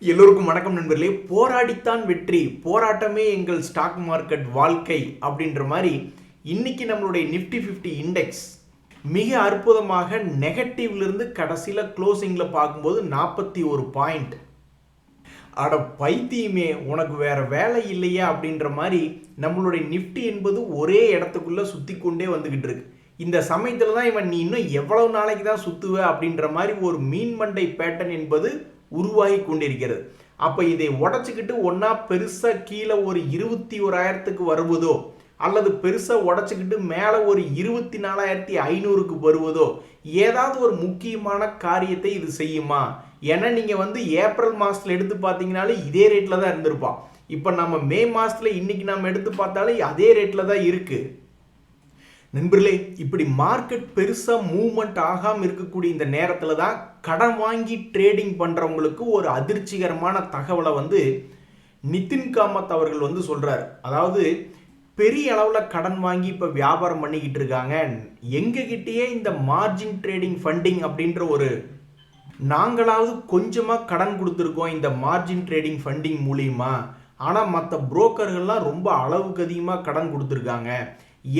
எல்லோருக்கும் வணக்கம் நண்பர்களே. போராடித்தான் வெற்றி, போராட்டமே எங்கள் ஸ்டாக் மார்க்கெட் வாழ்க்கை அப்படின்ற மாதிரி இன்னைக்கு நம்மளுடைய நிஃப்டி 50 இண்டெக்ஸ் மிக அற்புதமாக நெகட்டிவ்லேருந்து கடைசியில் க்ளோசிங்கில் பார்க்கும்போது 41 பாயிண்ட். அட பைத்தியமே, உனக்கு வேற வேலை இல்லையா அப்படின்ற மாதிரி நம்மளுடைய நிஃப்டி என்பது ஒரே இடத்துக்குள்ளே சுற்றி கொண்டே வந்துக்கிட்டு இருக்கு. இந்த சமயத்தில் தான் இவன் நீ இன்னும் எவ்வளவு நாளைக்கு தான் சுற்றுவ அப்படின்ற மாதிரி ஒரு மீன் மண்டை பேட்டர்ன் என்பது உருவாகி கொண்டிருக்கிறது. அப்போ இதை உடச்சிக்கிட்டு ஒன்றா பெருசாக கீழே ஒரு 21,000க்கு வருவதோ அல்லது பெருசாக உடச்சிக்கிட்டு மேலே ஒரு 24,500க்கு வருவதோ ஏதாவது ஒரு முக்கியமான காரியத்தை இது செய்யுமா? ஏன்னா நீங்கள் ஏப்ரல் மாதத்தில் எடுத்து பார்த்தீங்கனாலே இதே ரேட்டில் தான் இருந்திருப்பான். இப்போ நம்ம மே மாதத்தில் இன்னைக்கு நம்ம எடுத்து பார்த்தாலே அதே ரேட்டில் தான் இருக்குது. நண்பர்களே, இப்படி மார்க்கெட் பெருசாக மூவ்மெண்ட் ஆகாமல் இருக்கக்கூடிய இந்த நேரத்தில் தான் கடன் வாங்கி ட்ரேடிங் பண்ணுறவங்களுக்கு ஒரு அதிர்ச்சிகரமான தகவலை நிதின் காமத் அவர்கள் சொல்கிறார். அதாவது பெரிய அளவில் கடன் வாங்கி இப்போ வியாபாரம் பண்ணிக்கிட்டு இருக்காங்க. எங்ககிட்டயே இந்த மார்ஜின் ட்ரேடிங் ஃபண்டிங் அப்படின்ற நாங்களாவது கொஞ்சமாக கடன் கொடுத்துருக்கோம் இந்த மார்ஜின் ட்ரேடிங் ஃபண்டிங் மூலியமா. ஆனால் மற்ற புரோக்கர்கள்லாம் ரொம்ப அளவுக்கு அதிகமாக கடன் கொடுத்துருக்காங்க.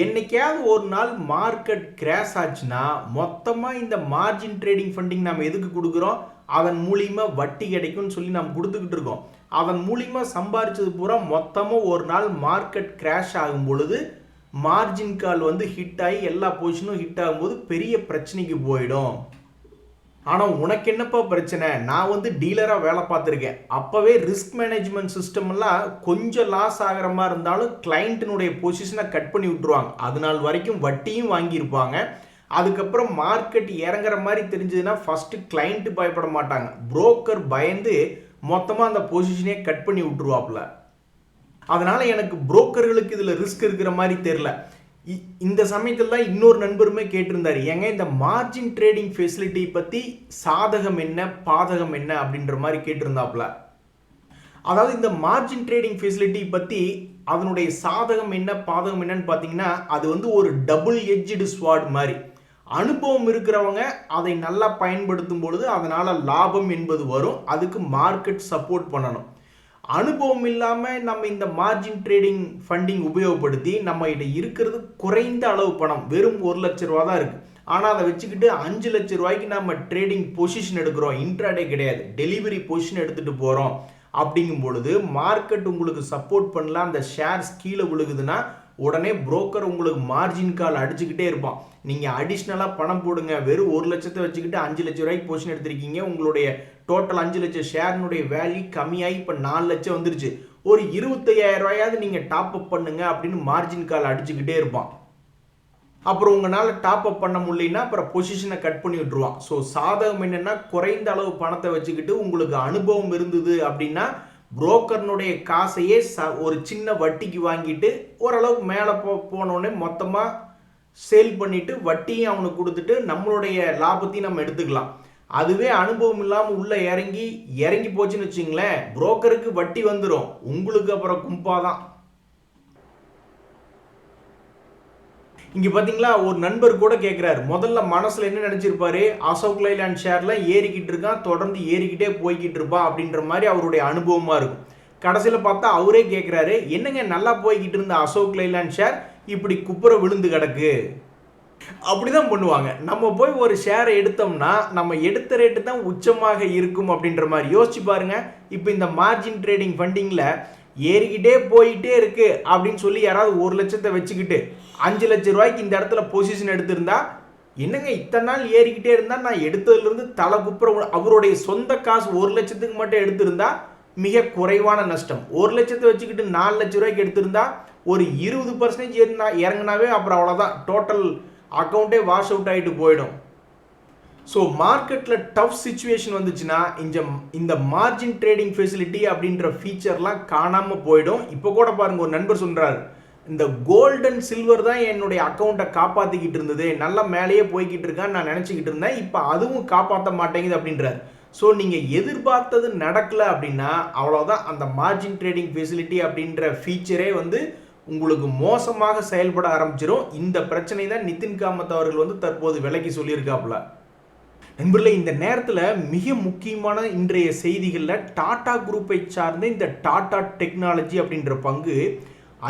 என்னைக்காவது ஒரு நாள் மார்க்கெட் கிராஷ் ஆச்சுன்னா மொத்தமாக இந்த மார்ஜின் ட்ரேடிங் ஃபண்டிங் நம்ம எதுக்கு கொடுக்குறோம்? அதன் மூலியமாக வட்டி கிடைக்கும்னு சொல்லி நம்ம கொடுத்துக்கிட்டு இருக்கோம். அதன் மூலியமாக சம்பாரிச்சது பூரா மொத்தமாக ஒரு நாள் மார்க்கெட் கிராஷ் ஆகும் பொழுது மார்ஜின் கால் ஹிட் ஆகி எல்லா பொசிஷனும் ஹிட் ஆகும்போது பெரிய பிரச்சனைக்கு போயிடும். ஆனால் உனக்கு என்னப்பா பிரச்சனை? நான் டீலராக வேலை பார்த்துருக்கேன். அப்போவே ரிஸ்க் மேனேஜ்மெண்ட் சிஸ்டம் எல்லாம் கொஞ்சம் லாஸ் ஆகிற மாதிரி இருந்தாலும் கிளைண்ட்டினுடைய பொசிஷனை கட் பண்ணி விட்டுருவாங்க. அது நாள் வரைக்கும் வட்டியும் வாங்கியிருப்பாங்க. அதுக்கப்புறம் மார்க்கெட் இறங்குற மாதிரி தெரிஞ்சதுன்னா ஃபஸ்ட்டு கிளைண்ட்டு பயப்பட மாட்டாங்க, புரோக்கர் பயந்து மொத்தமாக அந்த பொசிஷனே கட் பண்ணி விட்டுருவாப்புல. அதனால் எனக்கு புரோக்கர்களுக்கு இதில் ரிஸ்க் இருக்கிற மாதிரி தெரில. இந்த சமயத்தில் தான் இன்னொரு நண்பருமே கேட்டிருந்தார், ஏங்க இந்த மார்ஜின் ட்ரேடிங் ஃபெசிலிட்டி பற்றி சாதகம் என்ன பாதகம் என்ன அப்படின்ற மாதிரி கேட்டிருந்தாப்புல. அதாவது இந்த மார்ஜின் ட்ரேடிங் ஃபெசிலிட்டி பற்றி அதனுடைய சாதகம் என்ன பாதகம் என்னன்னு பார்த்தீங்கன்னா அது ஒரு டபுள் எட்ஜ்டு ஸ்வார்ட் மாதிரி. அனுபவம் இருக்கிறவங்க அதை நல்லா பயன்படுத்தும் பொழுது அதனால் லாபம் என்பது வரும். அதுக்கு மார்க்கெட் சப்போர்ட் பண்ணணும். அனுபவம் இல்லாமல் நம்ம இந்த மார்ஜின் ட்ரேடிங் ஃபண்டிங் உபயோகப்படுத்தி நம்ம கிட்ட இருக்கிறது குறைந்த அளவு பணம், வெறும் 1 லட்ச ரூபா தான் இருக்குது. ஆனால் அதை வச்சுக்கிட்டு 5 லட்ச ரூபாய்க்கு நம்ம ட்ரேடிங் பொசிஷன் எடுக்கிறோம். இன்ட்ராடே கிடையாது, டெலிவரி பொசிஷன் எடுத்துகிட்டு போகிறோம். அப்படிங்கும் பொழுது மார்க்கெட் உங்களுக்கு சப்போர்ட் பண்ணலாம். அந்த ஷேர்ஸ் கீழே விழுகுதுன்னா உடனே புரோக்கர் உங்களுக்கு மார்ஜின் கால் அடிச்சுக்கிட்டே இருப்பான். நீங்கள் அடிஷ்னலாக பணம் போடுங்க. வெறும் 1 லட்சத்தை வச்சுக்கிட்டு 5 லட்ச ரூபாய்க்கு பொசிஷன் எடுத்திருக்கீங்க. உங்களுடைய டோட்டல் 5 லட்சம் ஷேர்னுடைய வேல்யூ கம்மியாகி இப்போ 4 லட்சம் வந்துருச்சு. ஒரு 25,000 ரூபாயாவது நீங்கள் டாப் அப் பண்ணுங்க அப்படின்னு மார்ஜின் கால் அடிச்சுக்கிட்டே இருப்பான். அப்புறம் உங்களால் டாப் அப் பண்ண முடியலன்னா அப்புறம் பொசிஷனை கட் பண்ணி விட்டுருவான். ஸோ சாதகம் என்னென்னா குறைந்த அளவு பணத்தை வச்சுக்கிட்டு உங்களுக்கு அனுபவம் இருந்தது அப்படின்னா புரோக்கர்னுடைய காசையே ஒரு சின்ன வட்டிக்கு வாங்கிட்டு ஓரளவுக்கு மேலே போனோடனே மொத்தமாக சேல் பண்ணிவிட்டு வட்டியும் அவனுக்கு கொடுத்துட்டு நம்மளுடைய லாபத்தையும் நம்ம எடுத்துக்கலாம். அதுவே அனுபவம் இல்லாமல் உள்ளே இறங்கி போச்சுன்னு வச்சுங்களேன், புரோக்கருக்கு வட்டி வந்துடும், உங்களுக்கு அப்புறம் கும்பாதான். இங்கே பார்த்தீங்களா, ஒரு நண்பர் கூட கேட்குறாரு, முதல்ல மனசில் என்ன நினச்சிருப்பாரு, அசோக் லைலாண்ட் ஷேர்லாம் ஏறிக்கிட்டு இருக்கான், தொடர்ந்து ஏறிக்கிட்டே போய்கிட்டு இருப்பான் அப்படின்ற மாதிரி அவருடைய அனுபவமாக இருக்கும். கடைசியில் பார்த்தா அவரே கேட்குறாரு, என்னங்க நல்லா போய்கிட்டு இருந்த அசோக் லைலாண்ட் ஷேர் இப்படி குப்புற விழுந்து கிடக்கு. அப்படிதான் பண்ணுவாங்க. நம்ம போய் ஒரு ஷேரை எடுத்தோம்னா நம்ம எடுத்த ரேட்டு தான் உச்சமாக இருக்கும் அப்படின்ற மாதிரி யோசிச்சு பாருங்க. இப்போ இந்த மார்ஜின் ட்ரேடிங் ஃபண்டிங்கில் ஏறிக்கிட்டே போயிட்டே இருக்கு அப்படின்னு சொல்லி யாராவது 1 லட்சத்தை வச்சுக்கிட்டு 5 லட்ச ரூபாய்க்கு இந்த இடத்துல பொசிஷன் எடுத்திருந்தா, என்னங்க இத்தனை நாள் ஏறிக்கிட்டே இருந்தால் நான் எடுத்ததுலேருந்து தலை குப்புற, அவருடைய சொந்த காசு 1 லட்சத்துக்கு மட்டும் எடுத்திருந்தா மிக குறைவான நஷ்டம். 1 லட்சத்தை வச்சுக்கிட்டு 4 லட்ச ரூபாய்க்கு எடுத்திருந்தா ஒரு 20% இறங்கினாவே அப்புறம் அவ்வளோதான், டோட்டல் அக்கௌண்ட்டே வாஷ் அவுட் ஆகிட்டு போயிடும். ஸோ மார்க்கெட்டில் டஃப் சுச்சுவேஷன் வந்துச்சுன்னா இந்த மார்ஜின் ட்ரேடிங் ஃபெசிலிட்டி அப்படின்ற ஃபீச்சர்லாம் காணாமல் போயிடும். இப்போ கூட பாருங்கள், ஒரு நண்பர் சொல்கிறார், இந்த கோல்டு அண்ட் சில்வர் தான் என்னுடைய அக்கௌண்ட்டை காப்பாற்றிக்கிட்டு இருந்தது, நல்லா மேலேயே போய்கிட்டு இருக்கான்னு நான் நினச்சிக்கிட்டு இருந்தேன், இப்போ அதுவும் காப்பாற்ற மாட்டேங்குது அப்படின்றார். ஸோ நீங்கள் எதிர்பார்த்தது நடக்கலை அப்படின்னா அவ்வளோதான், அந்த மார்ஜின் ட்ரேடிங் ஃபெசிலிட்டி அப்படின்ற ஃபீச்சரே உங்களுக்கு மோசமாக செயல்பட ஆரம்பிச்சிடும். இந்த பிரச்சனை தான் நிதின் காமத் அவர்கள் தற்போது விலக்கி சொல்லியிருக்காப்புல. நண்பர்களே, இந்த நேரத்தில் மிக முக்கியமான இன்றைய செய்திகளில் டாடா குரூப்பை சார்ந்த இந்த டாடா டெக்னாலஜி அப்படின்ற பங்கு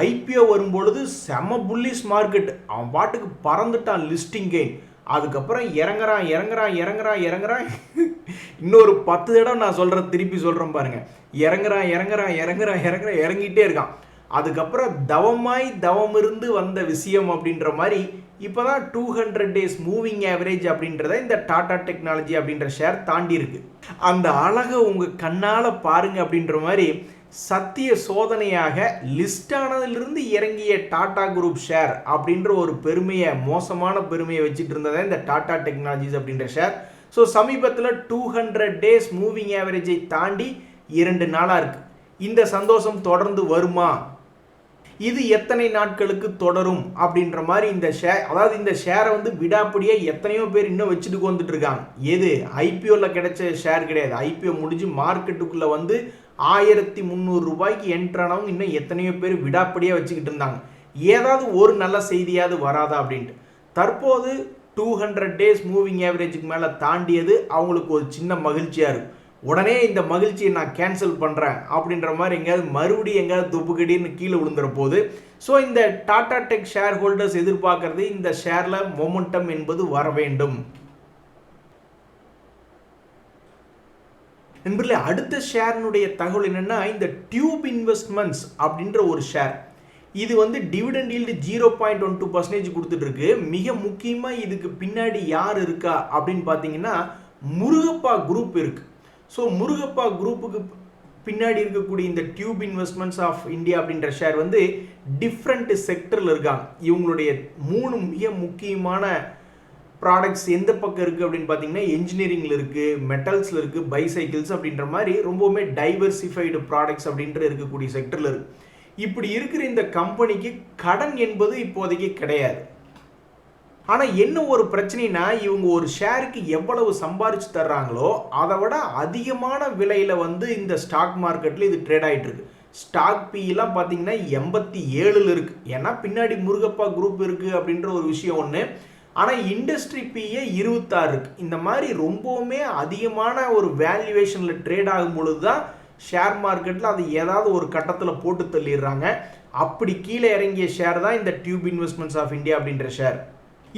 ஐபிஓ வரும்பொழுது செம புல்லிஷ் மார்க்கெட், அவன் பாட்டுக்கு பறந்துட்டான் லிஸ்டிங் கெயின். அதுக்கப்புறம் இறங்குறான் இன்னொரு 10 தடவை நான் சொல்கிறேன், திருப்பி சொல்கிறேன் பாருங்க, இறங்கிட்டே இருக்கான். அதுக்கப்புறம் தவம் இருந்து வந்த விஷயம் அப்படின்ற மாதிரி இப்போதான் 200 days மூவிங் ஆவரேஜ் அப்படின்றத இந்த டாடா டெக்னாலஜி அப்படின்ற ஷேர் தாண்டி இருக்கு. அந்த அழகை உங்க கண்ணால பாருங்க அப்படின்ற மாதிரி சத்திய சோதனையாக லிஸ்ட் ஆனதிலிருந்து இறங்கிய டாடா குரூப் ஷேர் அப்படின்ற ஒரு பெருமையை, மோசமான பெருமையை வச்சுட்டு இருந்ததை இந்த டாடா டெக்னாலஜிஸ் அப்படின்ற ஷேர். ஸோ சமீபத்தில் 200 days மூவிங் ஆவரேஜை தாண்டி 2 நாளாக இருக்கு. இந்த சந்தோஷம் தொடர்ந்து வருமா, இது எத்தனை நாட்களுக்கு தொடரும் அப்படின்ற மாதிரி இந்த ஷேர், அதாவது இந்த ஷேரை வந்து விடாப்படியே எத்தனையோ பேர் இன்னும் வச்சுட்டு வந்துட்டு இருக்காங்க. எது ஐபிஓவில் கிடைச்ச ஷேர் கிடையாது. ஐபிஓ முடிஞ்சு மார்க்கெட்டுக்குள்ளே வந்து 1300 ரூபாய்க்கு என்ட்ரானவங்க இன்னும் எத்தனையோ பேர் விடாப்படியாக வச்சுக்கிட்டு இருந்தாங்க. ஏதாவது ஒரு நல்ல செய்தியாவது வராதா அப்படின்ட்டு. தற்போது 200 days மூவிங் ஆவரேஜுக்கு மேலே தாண்டியது அவங்களுக்கு ஒரு சின்ன மகிழ்ச்சியாக இருக்குது. உடனே இந்த மகிழ்ச்சியை நான் கேன்சல் பண்ணுறேன் அப்படின்ற மாதிரி மறுபடியும் எங்கேயாவது தொப்புக்கடின்னு கீழே விழுந்துற போது. ஸோ இந்த டாடா டெக் ஷேர் ஹோல்டர்ஸ் எதிர்பார்க்கறது இந்த ஷேரில் மொமெண்டம் என்பது வர வேண்டும். நண்பர்களே, அடுத்த ஷேரினுடைய தகவல் என்னன்னா, இந்த டியூப் இன்வெஸ்ட்மெண்ட்ஸ் அப்படின்ற ஒரு ஷேர். இது வந்து டிவிடெண்ட் ஈல்டு 0.12% கொடுத்துட்டு இருக்கு. மிக முக்கியமாக இதுக்கு பின்னாடி யார் இருக்கா அப்படின்னு பார்த்தீங்கன்னா, முருகப்பா குரூப் இருக்கு. ஸோ முருகப்பா குரூப்புக்கு பின்னாடி இருக்கக்கூடிய இந்த டியூப் இன்வெஸ்ட்மெண்ட்ஸ் ஆஃப் இந்தியா அப்படின்ற ஷேர் வந்து டிஃப்ரெண்ட் செக்டரில் இருக்காங்க. இவங்களுடைய 3 மிக முக்கியமான ப்ராடக்ட்ஸ் எந்த பக்கம் இருக்குது அப்படின்னு பார்த்தீங்கன்னா, என்ஜினியரிங்கில் இருக்குது, மெட்டல்ஸில் இருக்குது, பைசைக்கிள்ஸ் அப்படின்ற மாதிரி ரொம்பவுமே டைவர்சிஃபைடு ப்ராடக்ட்ஸ் அப்படின்ற இருக்கக்கூடிய செக்டரில் இருக்குது. இப்படி இருக்கிற இந்த கம்பெனிக்கு கடன் என்பது இப்போதைக்கு கிடையாது. ஆனால் என்ன ஒரு பிரச்சனைனா, இவங்க ஒரு ஷேருக்கு எவ்வளவு சம்பாரிச்சு தர்றாங்களோ அதை விட அதிகமான விலையில் வந்து இந்த ஸ்டாக் மார்க்கெட்டில் இது ட்ரேட் ஆகிட்டு இருக்கு. ஸ்டாக் பிலாம் பார்த்தீங்கன்னா 87 இருக்குது. ஏன்னா பின்னாடி முருகப்பா குரூப் இருக்குது அப்படின்ற ஒரு விஷயம் ஒன்று. ஆனால் இண்டஸ்ட்ரி பிஏ 26 இருக்குது. இந்த மாதிரி ரொம்பவுமே அதிகமான ஒரு வேல்யூவேஷனில் ட்ரேட் ஆகும் பொழுது தான் ஷேர் மார்க்கெட்டில் அது ஏதாவது ஒரு கட்டத்தில் போட்டு தள்ளிடுறாங்க. அப்படி கீழே இறங்கிய ஷேர் தான் இந்த டியூப் இன்வெஸ்ட்மெண்ட்ஸ் ஆஃப் இந்தியா அப்படின்ற ஷேர்.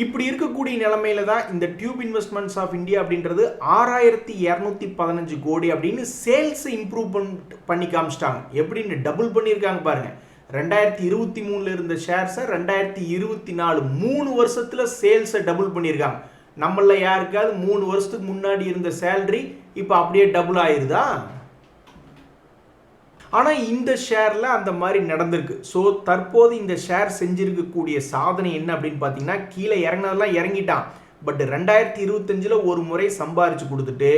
இப்படி இருக்கக்கூடிய நிலைமையில தான் இந்த டியூப் இன்வெஸ்ட்மெண்ட்ஸ் ஆஃப் இந்தியா அப்படின்றது 6215 கோடி அப்படின்னு சேல்ஸ் இம்ப்ரூவ்மெண்ட் பண்ணி காமிச்சிட்டாங்க. எப்படின்னு டபுள் பண்ணியிருக்காங்க பாருங்க. 2023 இருந்த ஷேர்ஸை 2024 3 வருஷத்துல சேல்ஸை டபுள் பண்ணியிருக்காங்க. நம்மள யாருக்காவது 3 வருஷத்துக்கு முன்னாடி இருந்த சேலரி இப்போ அப்படியே டபுள் ஆயிருதா? ஆனால் இந்த ஷேரில் அந்த மாதிரி நடந்திருக்கு. ஸோ தற்போது இந்த ஷேர் செஞ்சிருக்கக்கூடிய சாதனை என்ன அப்படின்னு பார்த்தீங்கன்னா, கீழே இறங்கினதெல்லாம் இறங்கிட்டான். பட் 2025 ஒரு முறை சம்பாரிச்சு கொடுத்துட்டு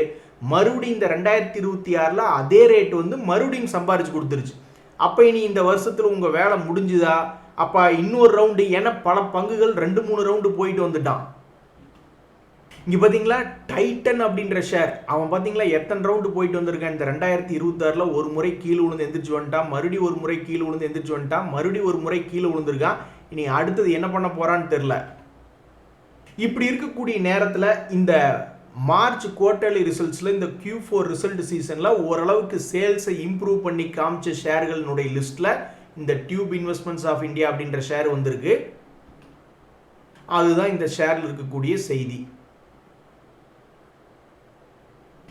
மறுபடியும் இந்த 2026 அதே ரேட் வந்து மறுபடியும் சம்பாரிச்சு கொடுத்துருச்சு. அப்போ இனி இந்த வருஷத்தில் உங்கள் வேலை முடிஞ்சுதா? அப்போ இன்னொரு ரவுண்டு, ஏன்னா பல பங்குகள் 2-3 ரவுண்டு போயிட்டு வந்துட்டான். இங்கே பார்த்தீங்களா, டைட்டன் அப்படின்ற ஷேர், அவன் பார்த்தீங்களா எத்தனை ரவுண்டு போயிட்டு வந்திருக்கான். இந்த 2026 ஒரு முறை கீழே விழுந்து எந்திரிச்சு வந்துட்டான், மறுபடியும் ஒரு முறை கீழே விழுந்து எந்திரிச்சு வந்துட்டான், மறுபடியும் ஒரு முறை கீழே விழுந்திருக்கான். இனி அடுத்தது என்ன பண்ண போறான்னு தெரியல. இப்படி இருக்கக்கூடிய நேரத்தில் இந்த மார்ச் குவார்டர்லி ரிசல்ட்ஸில் இந்த Q4 ரிசல்ட் சீசனில் ஓரளவுக்கு சேல்ஸை இம்ப்ரூவ் பண்ணி காமிச்ச ஷேர்களுடைய லிஸ்ட்டில் இந்த டியூப் இன்வெஸ்ட்மெண்ட்ஸ் ஆஃப் இந்தியா அப்படின்ற ஷேர் வந்திருக்கு. அதுதான் இந்த ஷேரில் இருக்கக்கூடிய செய்தி.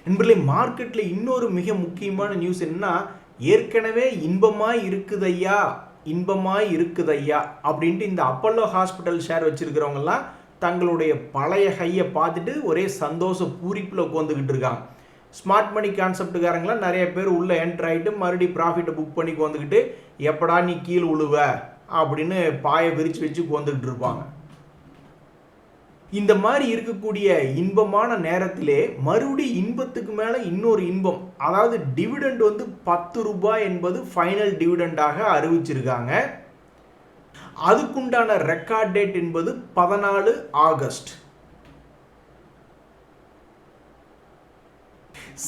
நண்பர்களே, மார்க்கெட்டில் இன்னொரு மிக முக்கியமான நியூஸ் என்னன்னா, ஏற்கனவே இன்பமாய் இருக்குதையா அப்படின்ட்டு இந்த அப்பல்லோ ஹாஸ்பிட்டல் ஷேர் வச்சிருக்கிறவங்கலாம் தங்களுடைய பழைய ஹையை பார்த்துட்டு ஒரே சந்தோஷ பூரிப்பில் உட்காந்துக்கிட்டு இருக்காங்க. ஸ்மார்ட் மணி கான்செப்டுக்காரங்களாம் நிறைய பேர் உள்ளே என்ட்ரு ஆகிட்டு மறுபடியும் ப்ராஃபிட்டை புக் பண்ணி உட்காந்துக்கிட்டு எப்படா நீ கீழே விழுவ அப்படின்னு பாயை விரித்து வச்சு உட்காந்துக்கிட்டு இருப்பாங்க. இந்த மாதிரி இருக்கக்கூடிய இன்பமான நேரத்திலே மறுபடியும் இன்பத்துக்கு மேலே இன்னொரு இன்பம், அதாவது டிவிடெண்ட் வந்து 10 ரூபாய் என்பது ஃபைனல் டிவிடெண்டாக அறிவிச்சிருக்காங்க. அதுக்குண்டான ரெக்கார்ட் டேட் என்பது 14 ஆகஸ்ட்.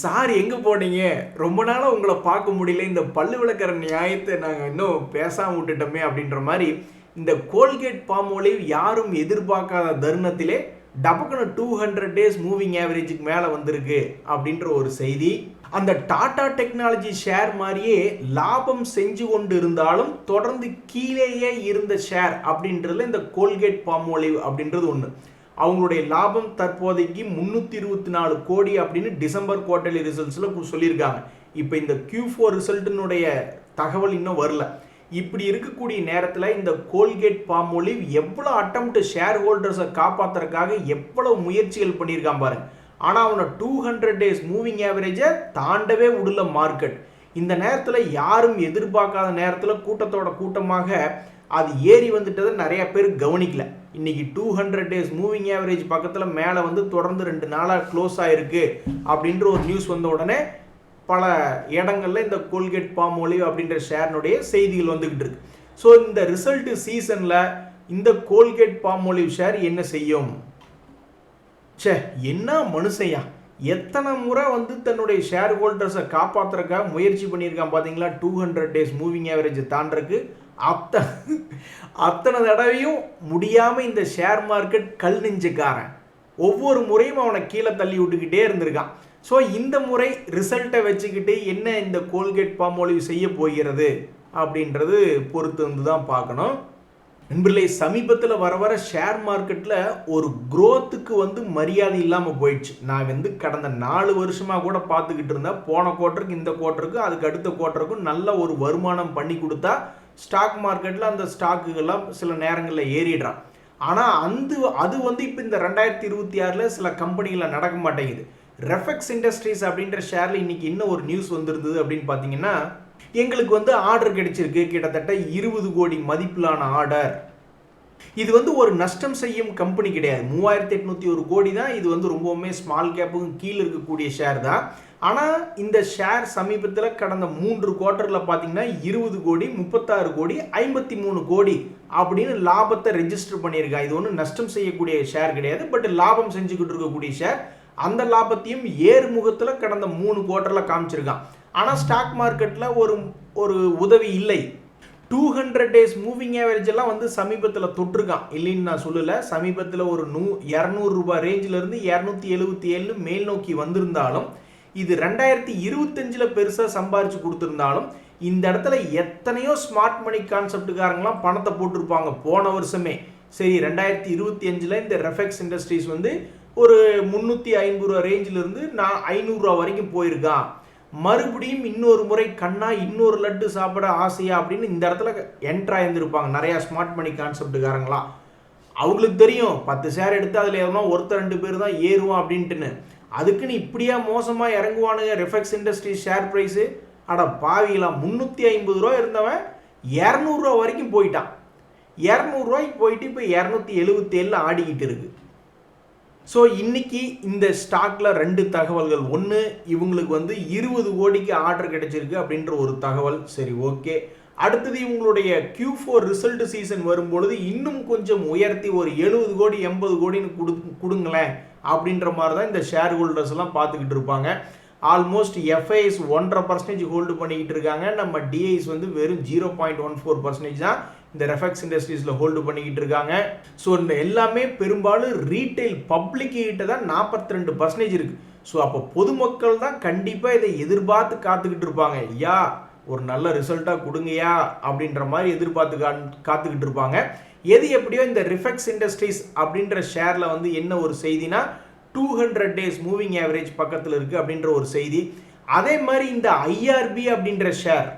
சார் எங்கே போனீங்க, ரொம்ப நாளாக உங்களை பார்க்க முடியல, இந்த பல்லு விளக்கிற நியாயத்தை நாங்கள் இன்னும் பேசாமல் விட்டுட்டோமே அப்படின்ற மாதிரி இந்த கோல்கேட் பாம் ஆயில் யாரும் எதிர்பார்க்காத தருணத்திலே டபக்குன்னு 200 டேஸ் மூவிங் ஆவரேஜுக்கு மேலே வந்திருக்கு அப்படின்ற ஒரு செய்தி. அந்த டாடா டெக்னாலஜி ஷேர் மாதிரியே லாபம் செஞ்சு கொண்டு இருந்தாலும் தொடர்ந்து கீழேயே இருந்த ஷேர் அப்படின்றதுல இந்த கோல்கேட் பால்மோலிவ் அப்படின்றது ஒன்று. அவங்களுடைய லாபம் தற்போதைக்கு 324 கோடி அப்படின்னு டிசம்பர் குவார்டர்லி ரிசல்ட்ஸில் சொல்லியிருக்காங்க. இப்போ இந்த Q4 ரிசல்ட்டினுடைய தகவல் இன்னும் வரல. இப்படி இருக்கக்கூடிய நேரத்தில் இந்த கோல்கேட் பால்மோலிவ் எவ்வளோ அட்டெம்ப்ட் ஷேர் ஹோல்டர்ஸை காப்பாற்றுறதுக்காக எவ்வளோ முயற்சிகள் பண்ணியிருக்கான் பாருங்க. ஆனால் அவனை 200 டேஸ் மூவிங் ஆவரேஜை தாண்டவே விடல மார்க்கெட். இந்த நேரத்தில் யாரும் எதிர்பார்க்காத நேரத்தில் கூட்டத்தோட கூட்டமாக அது ஏறி வந்துட்டதை நிறைய பேர் கவனிக்கல. இன்னைக்கு 200 டேஸ் மூவிங் ஆவரேஜ் பக்கத்தில் மேலே வந்து தொடர்ந்து 2 நாளாக க்ளோஸ் ஆகிருக்கு அப்படின்ற ஒரு நியூஸ் வந்த உடனே பல இடங்களில் இந்த கோல்கேட் பால்மோலிவ் அப்படின்ற ஷேர்னுடைய செய்திகள் வந்துக்கிட்டு இருக்கு. ஸோ இந்த ரிசல்ட் சீசனில் இந்த கோல்கேட் பால்மோலிவ் ஷேர் என்ன செய்யும்? என்ன மனுஷையா, எத்தனை முறை வந்து தன்னுடைய ஷேர் ஹோல்டர்ஸை காப்பாற்றுறதுக்காக முயற்சி பண்ணியிருக்கான் பார்த்தீங்களா? 200 டேஸ் மூவிங் ஆவரேஜை தாண்டறதுக்கு அத்தனை தடவையும் முடியாமல் இந்த ஷேர் மார்க்கெட் கல் நெஞ்சுக்காரன் ஒவ்வொரு முறையும் அவனை கீழே தள்ளி விட்டுக்கிட்டே இருந்திருக்கான். ஸோ இந்த முறை ரிசல்ட்டை வச்சுக்கிட்டு என்ன இந்த கோல்கேட் பால்மோலிவ் செய்ய போகிறது அப்படின்றது பொறுத்து வந்து தான் பார்க்கணும். நண்பர்களே, சமீபத்தில் வர வர ஷேர் மார்க்கெட்டில் ஒரு க்ரோத்துக்கு வந்து மரியாதை இல்லாமல் போயிடுச்சு. நான் வந்து கடந்த 4 வருஷமாக கூட பார்த்துக்கிட்டு இருந்தேன். போன குவார்ட்டருக்கு இந்த குவார்ட்டருக்கு அதுக்கு அடுத்த குவார்ட்டருக்கும் நல்ல ஒரு வருமானம் பண்ணி கொடுத்தா ஸ்டாக் மார்க்கெட்டில் அந்த ஸ்டாக்குகள்லாம் சில நேரங்களில் ஏறிடுறான். ஆனால் அது வந்து இப்போ இந்த 2026 சில கம்பெனிகளில் நடக்க மாட்டேங்குது. ரெஃபெக்ஸ் இண்டஸ்ட்ரீஸ் அப்படின்ற ஷேரில் இன்னைக்கு என்ன ஒரு நியூஸ் வந்திருந்தது அப்படின்னு பார்த்தீங்கன்னா, எங்களுக்கு வந்து ஆர்டர் கிடைச்சிருக்கு கிட்டத்தட்ட 20 கோடி மதிப்பிலான ஆர்டர். இது வந்து ஒரு நஷ்டம் செய்யும் கம்பெனி கிடையாது. 3801 கோடி தான். இது வந்து ரொம்பவுமே ஸ்மால் கேப்புக்கும் கீழே இருக்கக்கூடிய ஷேர் தான். ஆனால் இந்த ஷேர் சமீபத்தில் கடந்த 3 குவார்ட்டரில் பார்த்தீங்கன்னா 20 கோடி, 36 கோடி, 53 கோடி அப்படின்னு லாபத்தை ரெஜிஸ்டர் பண்ணியிருக்காங்க. இது ஒன்றும் நஷ்டம் செய்யக்கூடிய ஷேர் கிடையாது, பட் லாபம் செஞ்சுக்கிட்டு இருக்கக்கூடிய ஷேர். அந்த லாபத்தையும் ஏறுமுகத்தில் கடந்த 3 குவார்ட்டரில் காமிச்சிருக்கான். ஆனால் ஸ்டாக் மார்க்கெட்டில் ஒரு உதவி இல்லை. 200 டேஸ் மூவிங் ஆவரேஜ் எல்லாம் வந்து சமீபத்தில் தொட்டிருக்கான், இல்லைன்னு நான் சொல்லலை. சமீபத்தில் ஒரு 200 ரூபாய் ரேஞ்சிலிருந்து 277 மேல் நோக்கி வந்திருந்தாலும், இது 2025 பெருசாக சம்பாரிச்சு கொடுத்துருந்தாலும், இந்த இடத்துல எத்தனையோ ஸ்மார்ட் மணி கான்செப்டுக்காரங்களாம் பணத்தை போட்டிருப்பாங்க போன வருஷமே. சரி, 2025 இந்த ரெஃபெக்ஸ் இண்டஸ்ட்ரீஸ் வந்து ஒரு 350 ரூபா ரேஞ்சிலிருந்து 500 ரூபா வரைக்கும் போயிருக்கான். மறுபடியும் இன்னொரு முறை கண்ணா இன்னொரு லட்டு சாப்பிட ஆசையா அப்படின்னு இந்த இடத்துல என்ட்ரு ஆயிருந்திருப்பாங்க நிறையா ஸ்மார்ட் மணி கான்செப்டுக்காரங்களாம். அவங்களுக்கு தெரியும் 10 ஷேர் எடுத்து அதில் எவனோ ஒருத்தர் 2 பேர் தான் ஏறுவான் அப்படின்ட்டுன்னு. அதுக்குன்னு இப்படியா மோசமாக இறங்குவானுங்க ரெஃபெக்ஸ் இண்டஸ்ட்ரீஸ் ஷேர் ப்ரைஸு? அட பாவிகளா, 350 ரூபா இருந்தவன் 200 ரூபா வரைக்கும் போயிட்டான். 200 ரூபாய்க்கு போயிட்டு இப்போ 277 ஆடிக்கிட்டு இருக்கு. ஸோ இன்னைக்கு இந்த ஸ்டாக்ல 2 தகவல்கள். ஒன்று, இவங்களுக்கு வந்து 20 கோடிக்கு ஆர்டர் கிடைச்சிருக்கு அப்படின்ற ஒரு தகவல். சரி, ஓகே. அடுத்தது இவங்களுடைய Q4 ரிசல்ட் சீசன் வரும்பொழுது இன்னும் கொஞ்சம் உயர்த்தி ஒரு 70 கோடி 80 கோடின்னு கொடுங்களேன் அப்படின்ற மாதிரி தான் இந்த ஷேர் ஹோல்டர்ஸ் எல்லாம் பார்த்துக்கிட்டு இருப்பாங்க. ஆல்மோஸ்ட் FIs 1.5% ஹோல்டு பண்ணிக்கிட்டு இருக்காங்க. நம்ம DIs வந்து வெறும் 0.14% தான் இந்த ரெஃபெக்ஸ் இண்டஸ்ட்ரீஸில் ஹோல்டு பண்ணிக்கிட்டு இருக்காங்க. ஸோ இந்த எல்லாமே பெரும்பாலும் ரீட்டைல் பப்ளிக் கிட்ட தான் 42% இருக்கு. ஸோ அப்போ பொதுமக்கள் தான் கண்டிப்பாக இதை எதிர்பார்த்து காத்துக்கிட்டு இருப்பாங்க. ஐயா, ஒரு நல்ல ரிசல்ட்டாக கொடுங்கயா அப்படின்ற மாதிரி எதிர்பார்த்து காத்துக்கிட்டு இருப்பாங்க. எது எப்படியோ இந்த ரெஃபெக்ஸ் இண்டஸ்ட்ரீஸ் அப்படின்ற ஷேரில் வந்து என்ன ஒரு செய்தினா, 200 டேஸ் மூவிங் ஆவரேஜ் பக்கத்தில் இருக்குது அப்படின்ற ஒரு செய்தி. அதே மாதிரி இந்த IRB அப்படின்ற ஷேர்,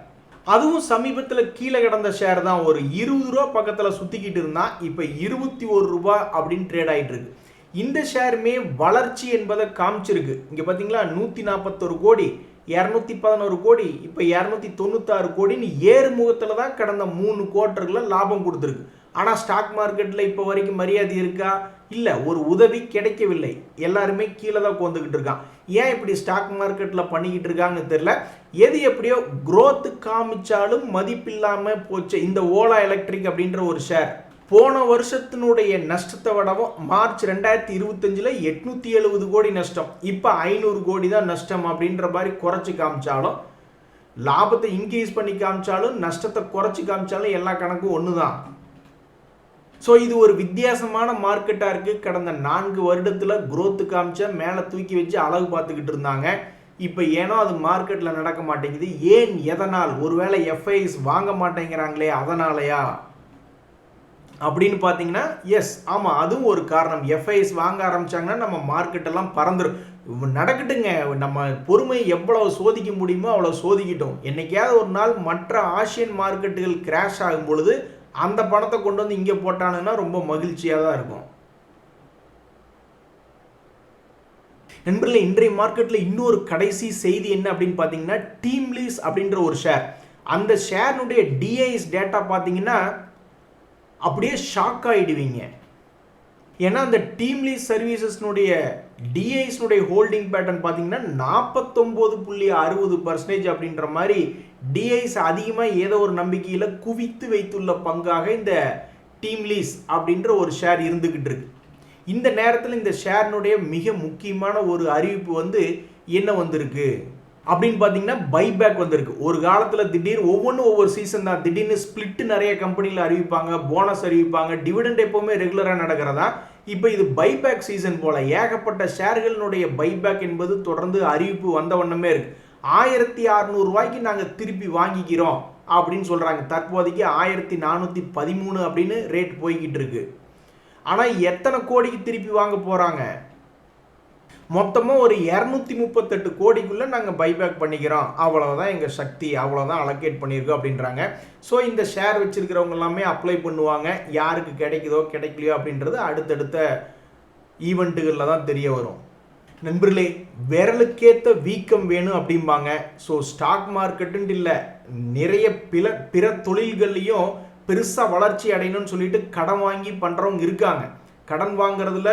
அதுவும் சமீபத்தில் கீழே கிடந்த ஷேர் தான். ஒரு 20 ரூபா பக்கத்தில் சுற்றிக்கிட்டு இருந்தால் இப்போ 21 ரூபா அப்படின்னு ட்ரேட் ஆகிட்டு இருக்கு. இந்த ஷேருமே வளர்ச்சி என்பதை காமிச்சிருக்கு. இங்கே பார்த்தீங்களா, 141 கோடி, 211 கோடி, இப்போ 296 கோடின்னு ஏறுமுகத்தில் தான் கடந்த 3 குவார்ட்டர்களில் லாபம் கொடுத்துருக்கு. ஆனால் ஸ்டாக் மார்க்கெட்டில் இப்போ வரைக்கும் மரியாதை இருக்கா? இல்லை, ஒரு உதவி கிடைக்கவில்லை. எல்லாருமே கீழே தான் உட்காந்துக்கிட்டு இருக்கான். ஏன் இப்படி ஸ்டாக் மார்க்கெட்டில் பண்ணிக்கிட்டு இருக்காங்கன்னு தெரியல. எது எப்படியோ growth காமிச்சாலும் மதிப்பில்லாமல் போச்சு. இந்த ஓலா எலக்ட்ரிக் அப்படின்ற ஒரு ஷேர் போன வருஷத்தினுடைய நஷ்டத்தை விடவும் மார்ச் 2025 870 கோடி நஷ்டம், இப்போ 500 கோடி தான் நஷ்டம் அப்படின்ற மாதிரி குறைச்சி காமிச்சாலும், லாபத்தை இன்க்ரீஸ் பண்ணி காமிச்சாலும், நஷ்டத்தை குறைச்சி காமிச்சாலும் எல்லா கணக்கும் ஒன்று தான். ஸோ இது ஒரு வித்தியாசமான மார்க்கெட்டாக இருக்குது. கடந்த 4 வருடத்தில் growth காமிச்சா மேலே தூக்கி வச்சு அழகு பார்த்துக்கிட்டு இருந்தாங்க. இப்போ ஏனோ அது மார்க்கெட்டில் நடக்க மாட்டேங்குது. ஏன், எதனால்? ஒருவேளை எஃப்ஐஸ் வாங்க மாட்டேங்கிறாங்களே அதனாலயா அப்படின்னு பார்த்தீங்கன்னா, எஸ், ஆமாம், அதுவும் ஒரு காரணம். எஃப்ஐஸ் வாங்க ஆரம்பிச்சாங்கன்னா நம்ம மார்க்கெட்டெல்லாம் பறந்துடும். நடக்கட்டுங்க, நம்ம பொறுமை எவ்வளவு சோதிக்க முடியுமோ அவ்வளோ சோதிக்கிட்டோம். என்னைக்காவது ஒரு நாள் மற்ற ஆசியன் மார்க்கெட்டுகள் கிராஷ் ஆகும் பொழுது அந்த பணத்தை கொண்டு வந்து இங்கே போட்டானுங்கன்னா ரொம்ப மகிழ்ச்சியாக தான் இருக்கும். நண்பர்களே, இன்றைய மார்க்கெட்டில் இன்னொரு கடைசி செய்தி என்ன அப்படின்னு பார்த்தீங்கன்னா, டீம்லீஸ் அப்படின்ற ஒரு ஷேர். அந்த ஷேர்னுடைய டிஐஎஸ் டேட்டா பார்த்தீங்கன்னா அப்படியே ஷாக் ஆகிடுவீங்க. ஏன்னா அந்த டீம்லீஸ் சர்வீசஸ்னுடைய டிஐஎஸ்னுடைய ஹோல்டிங் பேட்டர்ன் பார்த்தீங்கன்னா 49.60% அப்படின்ற மாதிரி டிஐஎஸ் அதிகமாக ஏதோ ஒரு நம்பிக்கையில் குவித்து வைத்துள்ள பங்காக இந்த டீம்லீஸ் அப்படின்ற ஒரு ஷேர் இருந்துக்கிட்டு இருக்கு. இந்த நேரத்தில் இந்த ஷேர்னுடைய மிக முக்கியமான ஒரு அறிவிப்பு என்ன வந்திருக்கு அப்படின்னு பார்த்தீங்கன்னா, பைபேக் வந்திருக்கு. ஒரு காலத்தில் ஒவ்வொன்றும் ஒவ்வொரு சீசன் தான். திடீர்னு ஸ்பிளிட் நிறைய கம்பெனியில் அறிவிப்பாங்க, போனஸ் அறிவிப்பாங்க, டிவிடெண்ட் எப்போவுமே ரெகுலராக நடக்கிறதா. இப்போ இது பைபேக் சீசன் போல ஏகப்பட்ட ஷேர்களுடைய பைபேக் என்பது தொடர்ந்து அறிவிப்பு வந்த வண்ணமே இருக்கு. 1600 ரூபாய்க்கு நாங்கள் திருப்பி வாங்கிக்கிறோம் அப்படின்னு சொல்கிறாங்க. தற்போதைக்கு 1413 அப்படின்னு ரேட் போய்கிட்டு இருக்கு. ஆனால் எத்தனை கோடிக்கு திருப்பி வாங்க போகிறாங்க? மொத்தமாக ஒரு 238 கோடிக்குள்ளே நாங்கள் பைபேக் பண்ணிக்கிறோம், அவ்வளோதான் எங்கள் சக்தி, அவ்வளோதான் அலோகேட் பண்ணியிருக்கோம் அப்படின்றாங்க. ஸோ இந்த ஷேர் வச்சுருக்கிறவங்க எல்லாமே அப்ளை பண்ணுவாங்க. யாருக்கு கிடைக்குதோ கிடைக்கலையோ அப்படின்றது அடுத்தடுத்த ஈவெண்ட்டுகளில் தான் தெரிய வரும். நண்பர்களே, விரலுக்கேற்ற வீக்கம் வேணும் அப்படிம்பாங்க. ஸோ ஸ்டாக் மார்க்கெட்டுன்ட்டு இல்லை, நிறைய பிற தொழில்கள்லையும் பெருசாக வளர்ச்சி அடையணும்னு சொல்லிட்டு கடன் வாங்கி பண்ணுறவங்க இருக்காங்க. கடன் வாங்குறதுல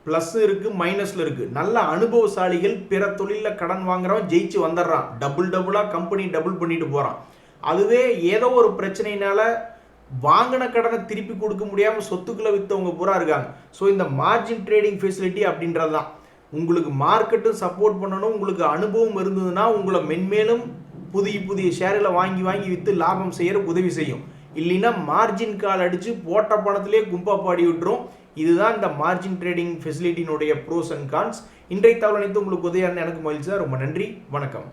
ப்ளஸ் இருக்குது, மைனஸில் இருக்குது. நல்ல அனுபவசாலிகள் பிற தொழிலில் கடன் வாங்குறவன் ஜெயிச்சு வந்துடுறான். டபுளாக கம்பெனி டபுள் பண்ணிட்டு போகிறான். அதுவே ஏதோ ஒரு பிரச்சனையினால வாங்கின கடனை திருப்பி கொடுக்க முடியாமல் சொத்துக்களை விற்றவங்க பூரா இருக்காங்க. ஸோ இந்த மார்ஜின் ட்ரேடிங் ஃபெசிலிட்டி அப்படின்றது தான். உங்களுக்கு மார்க்கெட்டும் சப்போர்ட் பண்ணணும், உங்களுக்கு அனுபவம் இருந்ததுன்னா உங்களை மென்மேலும் புதிய ஷேர்களை வாங்கி விற்று லாபம் செய்கிற உதவி செய்யும். இல்லைன்னா மார்ஜின் கால் அடித்து போட்ட பணத்திலே கும்பா பாடி விட்டுரும். இதுதான் இந்த மார்ஜின் ட்ரேடிங் ஃபெசிலிட்டியினுடைய ப்ரோஸ் அண்ட் கான்ஸ். இன்றைய தகவல் அனைத்து உங்களுக்கு உதவியான எனக்கு மகிழ்ச்சி. ரொம்ப நன்றி, வணக்கம்.